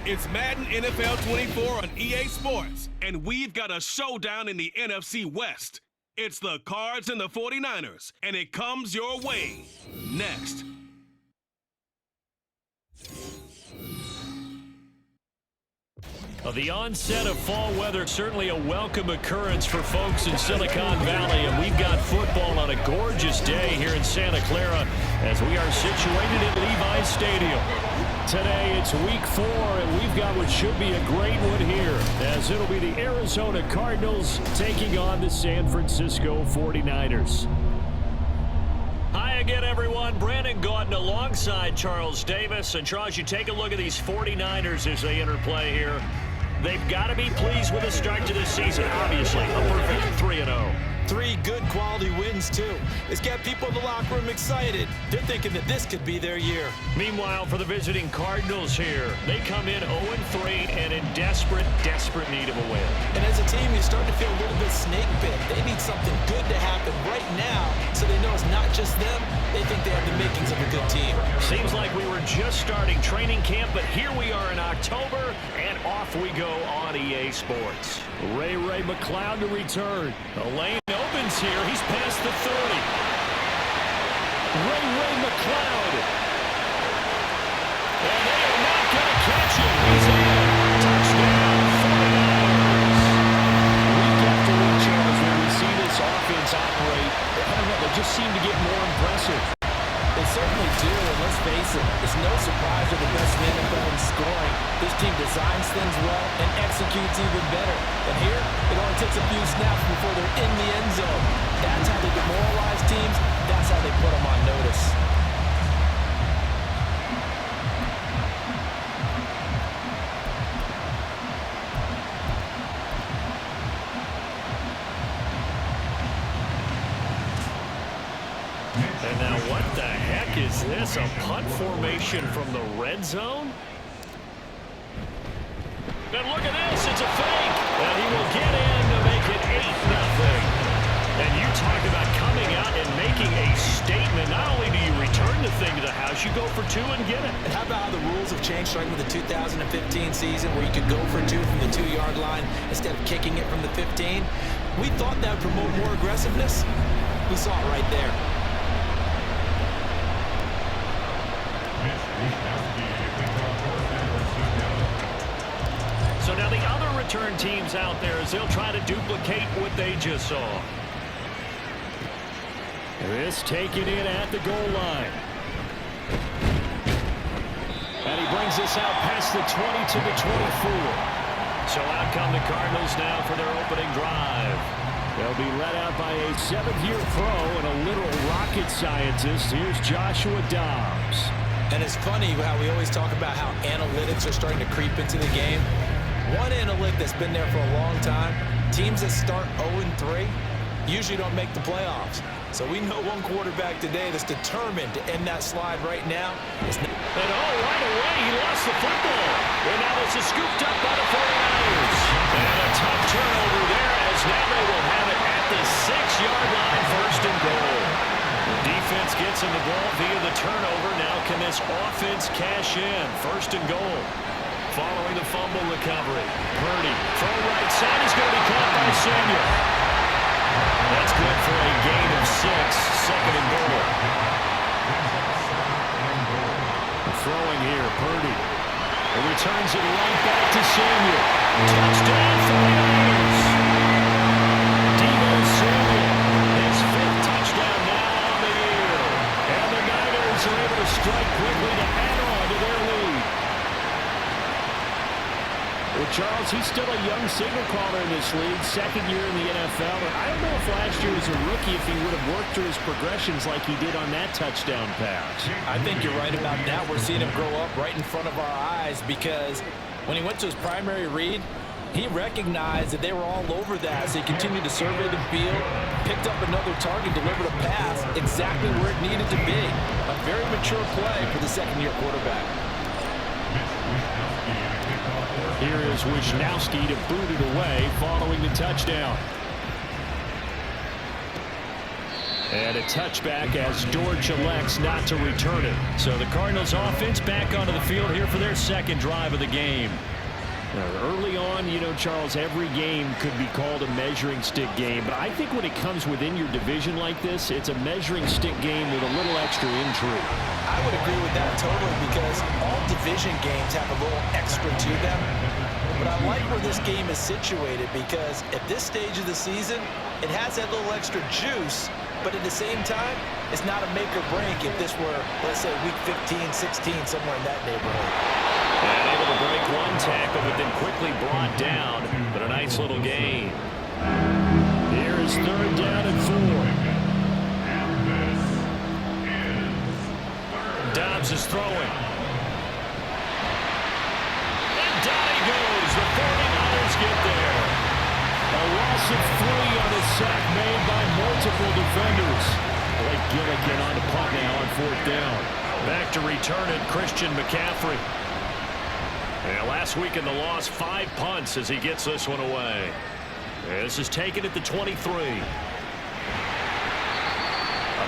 It's Madden NFL 24 on EA Sports, and we've got a showdown in the NFC West. It's the Cards and the 49ers, and it comes your way next. The onset of fall weather, certainly a welcome occurrence for folks in Silicon Valley, and we've got football on a gorgeous day here in Santa Clara as we are situated at Levi's Stadium. Today it's week 4, and we've got what should be a great one here, as it'll be the Arizona Cardinals taking on the San Francisco 49ers. Hi again, everyone. Brandon Gaudin alongside Charles Davis. And Charles, you take a look at these 49ers as they enter play here. They've got to be pleased with the start to this season, obviously. A perfect 3-0. 3 good quality wins, too. It's got people in the locker room excited. They're thinking that this could be their year. Meanwhile, for the visiting Cardinals here, they come in 0-3 and in desperate need of a win. And as a team, you're starting to feel a little bit snake bit. They need something good to happen right now so they know it's not just them. They think they have the makings of a good team. Seems like we were just starting training camp, but here we are in October, and off we go on EA Sports. Ray McLeod to return. The lane opens here. He's past the 30. Ray McLeod. And they are not going to catch him. He's in. Touchdown, 49ers. Week after week, Charles, when we see this offense operate, I don't know, they just seem to get more impressive. They certainly do, and let's face it, it's no surprise they're the best in the NFL in scoring. This team designs things well and executes even better. And here, it only takes a few snaps before they're in the end zone. That's how they demoralize teams. That's how they put them on notice. And now what the heck is this? A punt formation from the red zone? And look at this, it's a fake. And he will get in to make it 8-0. And you talk about coming out and making a statement. Not only do you return the thing to the house, you go for 2 and get it. And how about how the rules have changed starting with the 2015 season where you could go for 2 from the 2-yard line instead of kicking it from the 15? We thought that would promote more aggressiveness. We saw it right there. So now the other return teams out there as they'll try to duplicate what they just saw. This taken in at the goal line. And he brings this out past the 20 to the 24. So out come the Cardinals now for their opening drive. They'll be led out by a 7th-year pro and a literal rocket scientist. Here's Joshua Dobbs. And it's funny how we always talk about how analytics are starting to creep into the game. One analytic that's been there for a long time, teams that start 0-3 usually don't make the playoffs. So we know one quarterback today that's determined to end that slide right now. And right away, he lost the football. And now this is scooped up by the 49ers. And a tough turnover there as now they will have it at the 6-yard line, 1st and goal. The defense gets in the ball via the turnover. Now can this offense cash in? 1st and goal. Following the fumble recovery. Purdy from right side is going to be caught by Samuel. That's good for a gain of 6. 2nd and goal. Throwing here, Purdy. He returns it right back to Samuel. Touchdown 49ers. Deebo Samuel. His 5th touchdown now on the year. And the Niners are able to strike quickly to add on to their lead. Well, Charles, he's still a young signal caller in this league, 2nd year in the NFL. And I don't know if last year as a rookie if he would have worked through his progressions like he did on that touchdown pass. I think you're right about that. We're seeing him grow up right in front of our eyes because when he went to his primary read, he recognized that they were all over that, so he continued to survey the field, picked up another target, delivered a pass exactly where it needed to be. A very mature play for the 2nd-year quarterback. Here is Wisnowski to boot it away following the touchdown. And a touchback as Dortch elects not to return it. So the Cardinals offense back onto the field here for their second drive of the game. Early on, you know, Charles, every game could be called a measuring stick game. But I think when it comes within your division like this, it's a measuring stick game with a little extra intrigue. I would agree with that totally because all division games have a little extra to them. But I like where this game is situated because at this stage of the season, it has that little extra juice. But at the same time, it's not a make or break if this were, let's say, week 15, 16, somewhere in that neighborhood. And able to break one tackle, but then quickly brought down. But a nice little gain. Here is 3rd down and 4. Dobbs is throwing. And down he goes. The 49ers get there. A loss of 3 on a sack made by multiple defenders. Blake Gillikin on the punt now on 4th down. Back to return it, Christian McCaffrey. And last week in the loss, 5 punts as he gets this one away. This is taken at the 23. A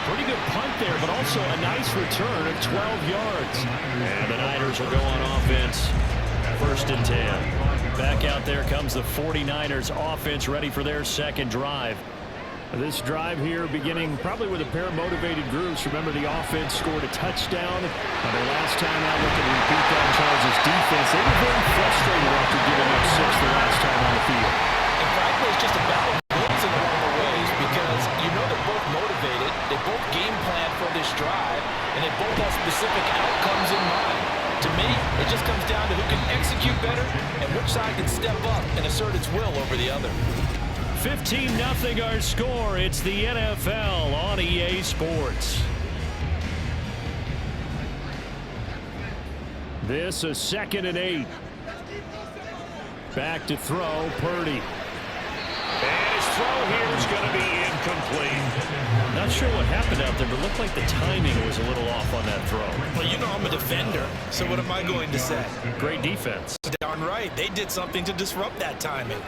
pretty good punt there, but also a nice return of 12 yards. And the Niners will go on offense. 1st and 10. Back out there comes the 49ers offense ready for their second drive. This drive here beginning probably with a pair of motivated groups. Remember, the offense scored a touchdown. Their last time out, looking to repeat that. Charles' defense, they were very frustrated after giving up 6 the last time on the field. And frankly, it's just a battle of wins in a lot of ways because you know they're both motivated. They both game plan for this drive, and they both have specific outcomes in mind. To me, it just comes down to who can execute better and which side can step up and assert its will over the other. 15-0 our score. It's the NFL on EA Sports. This a 2nd and 8. Back to throw, Purdy. And his throw here is going to be incomplete. Not sure what happened out there, but it looked like the timing was a little off on that throw. Well, you know I'm a defender, so what am I going to say? Great defense. Darn right. They did something to disrupt that timing.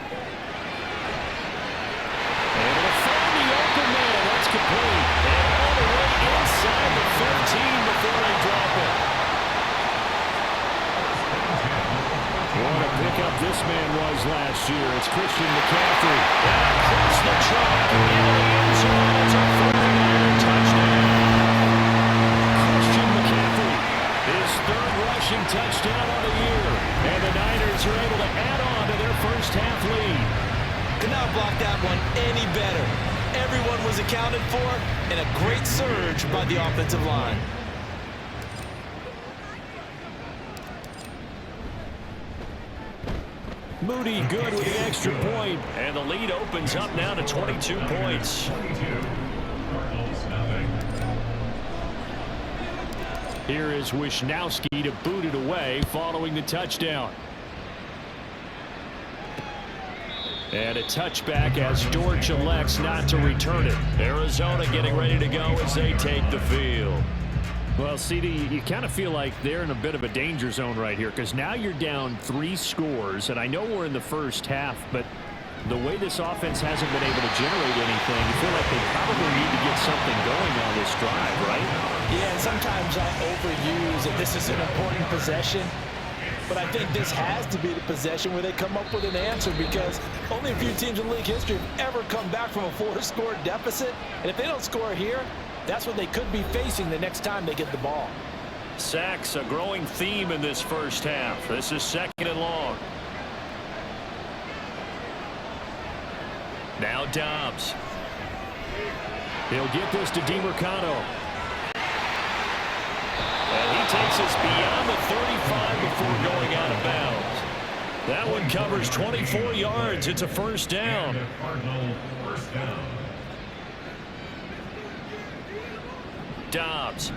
Able to find the open man. That's complete. And all the way inside the 15 before they drop it. What a pickup this man was last year. It's Christian McCaffrey. And across the track into the end zone. It's a 49er touchdown. Christian McCaffrey, his 3rd rushing touchdown of the year. And the Niners are able to add on to their first half lead. Could not block that one any better. Everyone was accounted for, and a great surge by the offensive line. Moody good with the extra point, and the lead opens up now to 22 points. Here is Wisnowski to boot it away following the touchdown. And a touchback as Dortch elects not to return it. Arizona getting ready to go as they take the field. Well, CD, you kind of feel like they're in a bit of a danger zone right here because now you're down 3 scores, and I know we're in the first half, but the way this offense hasn't been able to generate anything, you feel like they probably need to get something going on this drive, right? Yeah, and sometimes I overuse that this is an important possession. But I think this has to be the possession where they come up with an answer because only a few teams in league history have ever come back from a 4-score deficit. And if they don't score here, that's what they could be facing the next time they get the ball. Sacks, a growing theme in this first half. This is 2nd and long. Now Dobbs. He'll get this to DiMercado. And he takes us beyond the 35 before going out of bounds. That one covers 24 yards. It's a 1st down. Dobbs.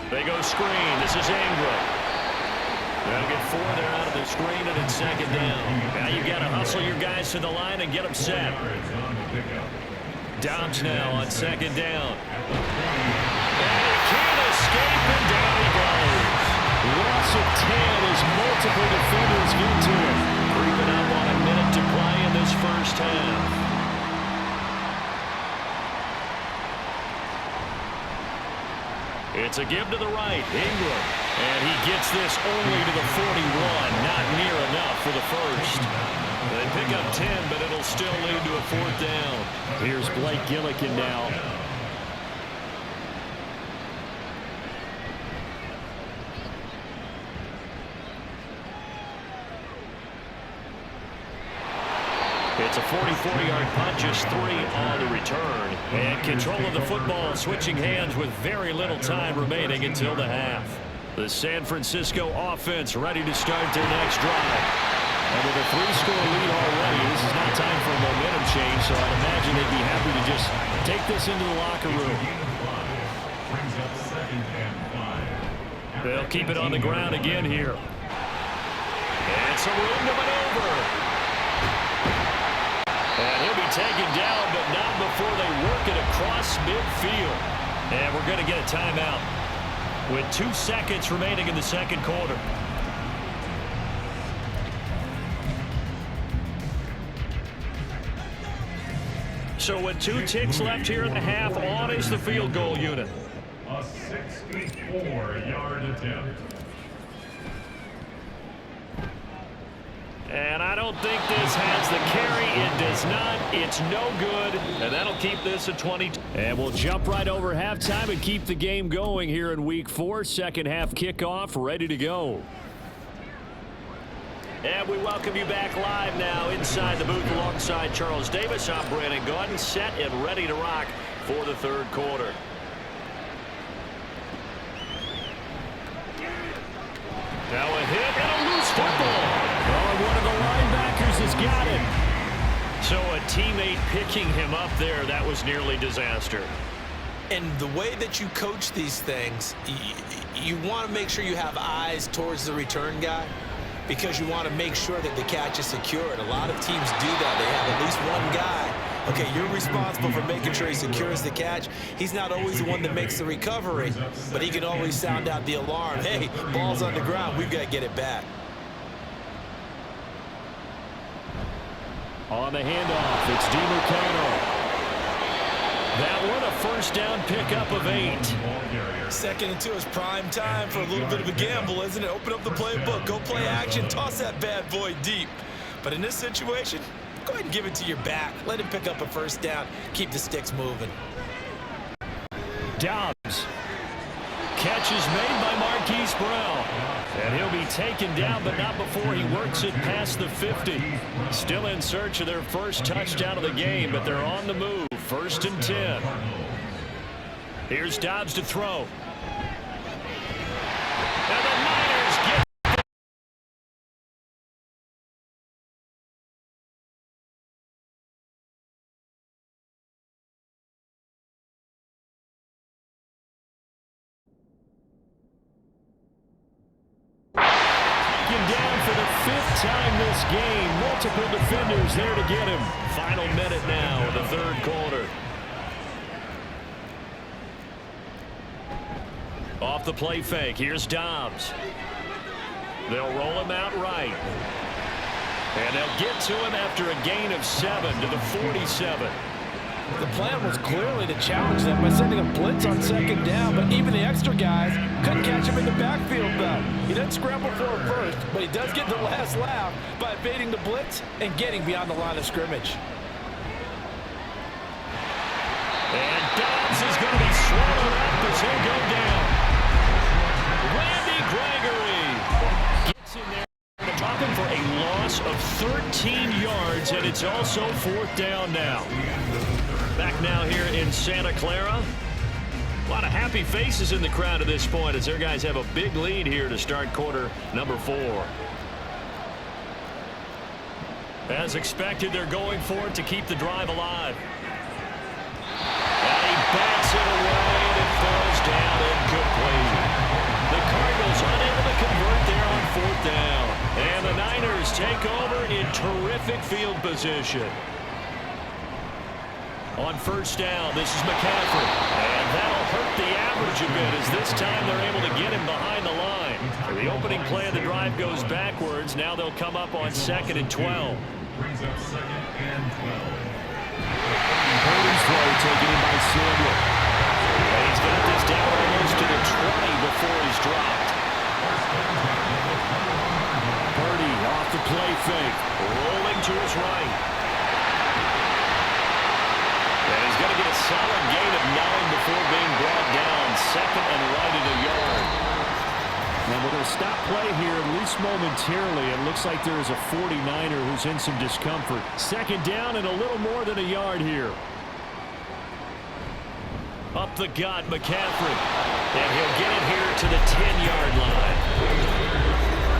They go screen. This is Ingram. They'll get 4 there out of the screen, and it's 2nd down. Now you got to hustle your guys to the line and get them set. Dobbs now on 2nd down. And he can't escape, and down he goes. Loss of 10 as multiple defenders get to him. Creeping up on a minute to play in this first half. It's a give to the right, Ingram. And he gets this only to the 41. Not near enough for the first. They pick up 10, but it'll still lead to a 4th down. Here's Blake Gillikin now. It's a 44-yard punt, just 3 on the return. And control of the football, switching hands with very little time remaining until the half. The San Francisco offense ready to start their next drive. And with a 3-score lead already, this is not time for a momentum change, so I'd imagine they'd be happy to just take this into the locker room. They'll keep it on the ground again here. And some room to maneuver. And he'll be taken down, but not before they work it across midfield. And we're going to get a timeout with 2 seconds remaining in the second quarter. So with 2 ticks left here in the half, on is the field goal unit. A 64-yard attempt. And I don't think this has the carry. It does not. It's no good. And that'll keep this at 20. And we'll jump right over halftime and keep the game going here in Week 4. Second half kickoff ready to go. And we welcome you back live now inside the booth alongside Charles Davis. I'm Brandon Gaudin, set and ready to rock for the third quarter. Now a hit and a loose football. Oh, one of the linebackers has got it. So a teammate picking him up there, that was nearly disaster. And the way that you coach these things, you want to make sure you have eyes towards the return guy because you want to make sure that the catch is secured. A lot of teams do that. They have at least one guy. Okay, you're responsible for making sure he secures the catch. He's not always the one that makes the recovery, but he can always sound out the alarm. Hey, ball's on the ground. We've got to get it back. On the handoff, it's DiMarcano. That one, a first down pickup of 8. 2nd and 2 is prime time for a little bit of a gamble, isn't it? Open up the playbook, go play action, toss that bad boy deep. But in this situation, go ahead and give it to your back. Let him pick up a first down. Keep the sticks moving. Dobbs. Catch is made by Marquise Brown. And he'll be taken down, but not before he works it past the 50. Still in search of their first touchdown of the game, but they're on the move. 1st and 10. Here's Dobbs to throw. And the Niners get down for the 5th time this game. Multiple defenders there to get him. Final minute now of the third quarter. Off the play fake, here's Dobbs. They'll roll him out right. And they'll get to him after a gain of 7 to the 47. The plan was clearly to challenge them by sending a blitz on 2nd down, but even the extra guys couldn't catch him in the backfield, though. He doesn't scramble for it first, but he does get the last laugh by evading the blitz and getting beyond the line of scrimmage. And Dobbs is going to be swallowed up as he'll go down. Randy Gregory gets in there to drop him for a loss of 13 yards, and it's also 4th down now. Back now here in Santa Clara. A lot of happy faces in the crowd at this point as their guys have a big lead here to start quarter number 4. As expected, they're going for it to keep the drive alive. And he backs it away and it falls down incomplete. The Cardinals unable to convert there on 4th down. And the Niners take over in terrific field position. On 1st down, this is McCaffrey. And that'll hurt the average a bit as this time they're able to get him behind the line. The opening play of the drive goes backwards. Now they'll come up on 2nd and 12. Brings up 2nd and 12. Purdy's throw taken in by Samuel. And he's got this down almost to the before he's dropped. Purdy off the play fake. Rolling to his right. And he's going to get a solid gain of 9 before being brought down. Second and right at a yard. And we're going to stop play here, at least momentarily. It looks like there is a 49er who's in some discomfort. Second down and a little more than a yard here. Up the gut, McCaffrey. And he'll get it here to the 10-yard line.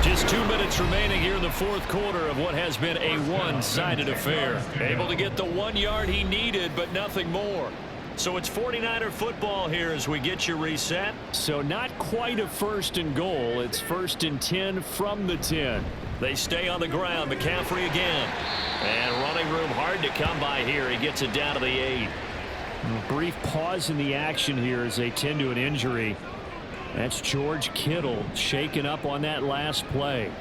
Just 2 minutes remaining here in the fourth quarter of what has been a one-sided affair. Able to get the 1 yard he needed, but nothing more. So it's 49er football here as we get you reset. So not quite a first and goal. It's first and 10 from the 10. They stay on the ground. McCaffrey again. And running room hard to come by here. He gets it down to the 8. A brief pause in the action here as they tend to an injury. That's George Kittle shaken up on that last play.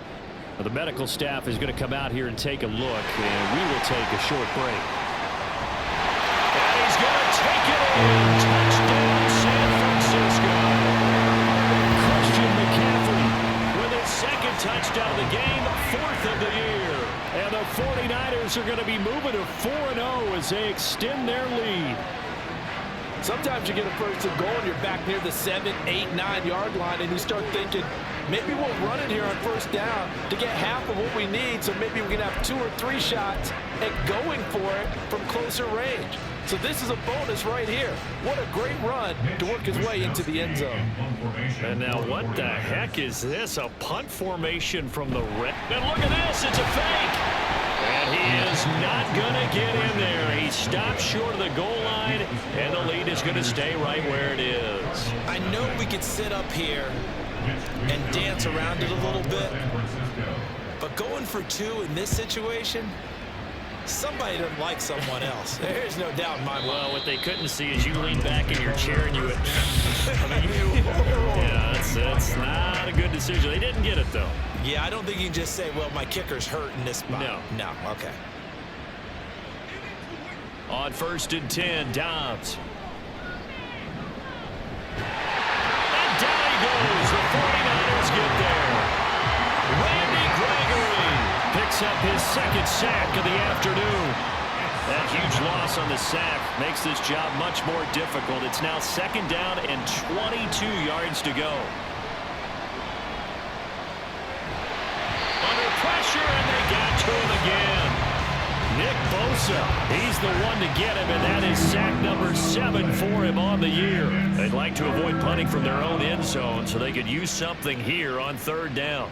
Well, the medical staff is going to come out here and take a look, and we will take a short break. And he's going to take it in. Touchdown, San Francisco. Christian McCaffrey with his second touchdown of the game, 4th of the year. And the 49ers are going to be moving to 4-0 as they extend their lead. Sometimes you get a first and goal and you're back near the 7, 8, 9 yard line and you start thinking, maybe we'll run it here on first down to get half of what we need, so maybe we can have 2 or 3 shots at going for it from closer range. So this is a bonus right here. What a great run to work his way into the end zone. And now what the heck is this? A punt formation from the red. And look at this, it's a fake. And he is not going to get in there. He stopped short of the goal line, and the lead is going to stay right where it is. I know we could sit up here and dance around it a little bit, but going for 2 in this situation, somebody doesn't like someone else. There's no doubt in my mind. Well, what they couldn't see is you leaned back in your chair and you went, yeah, it's not a good decision. They didn't get it, though. Yeah, I don't think you can just say, well, my kicker's hurt in this spot. No, okay. On first and 10, Dobbs. And down he goes. The 49ers get there. Randy Gregory picks up his second sack of the afternoon. That huge loss on the sack makes this job much more difficult. It's now second down and 22 yards to go. Under pressure, and they got to him again. Nick Bosa, he's the one to get him, and that is sack number 7 for him on the year. They'd like to avoid punting from their own end zone so they could use something here on third down.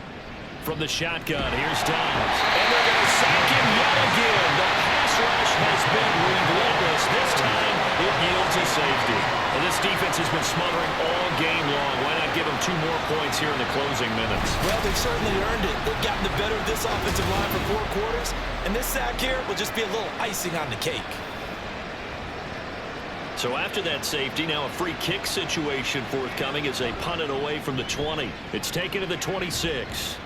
From the shotgun, here's Dobbs. And they're going to sack him yet again. The pass rush has been relentless. This time, it yields a safety. And this defense has been smothering all game long. Why not give them 2 more points here in the closing minutes? Well, they've certainly earned it. They've gotten the better of this offensive line for 4 quarters, and this sack here will just be a little icing on the cake. So after that safety, now a free kick situation forthcoming as they punt it away from the 20. It's taken to the 26.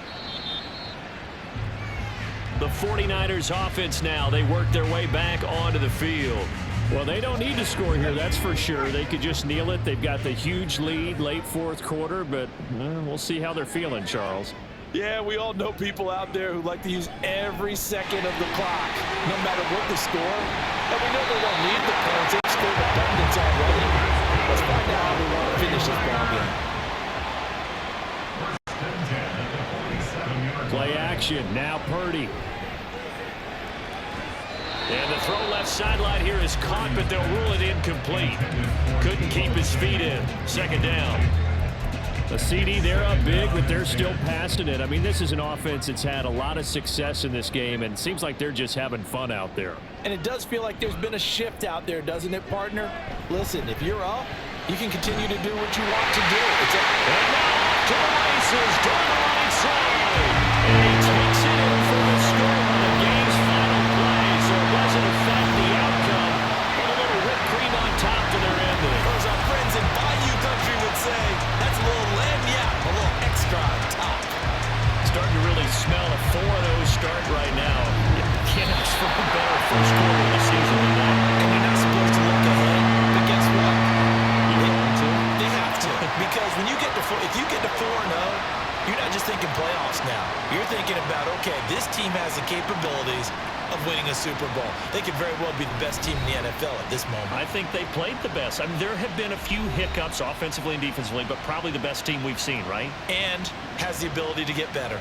The 49ers offense now, they work their way back onto the field. Well, they don't need to score here, that's for sure. They could just kneel it. They've got the huge lead late fourth quarter, but we'll see how they're feeling, Charles. Yeah, we all know people out there who like to use every second of the clock, no matter what the score. And we know they don't need the points. They've scored abundance already. Let's find out how they want to finish this ball game. Play action, now Purdy. And the throw left sideline here is caught, but they'll rule it incomplete. Couldn't keep his feet in. Second down. A CD, they're up big, but they're still passing it. I mean, this is an offense that's had a lot of success in this game, and it seems like they're just having fun out there. And it does feel like there's been a shift out there, doesn't it, partner? Listen, if you're up, you can continue to do what you want to do. It's and now to the races, down the right side. And he takes it in for the score on the game's final play, so it doesn't affect the outcome. But a little whipped cream on top to their ending. As our friends in Bayou Country would say, that's a little lagniappe, a little extra on top. Starting to really smell a 4-0 start right now. You can't ask for a better first quarter of the season than that. And you're not supposed to look ahead, but guess what? They have to. Because when you get to if you of winning a Super Bowl. They could very well be the best team in the NFL at this moment. I think they played the best. I mean, there have been a few hiccups offensively and defensively, but probably the best team we've seen, right? And has the ability to get better.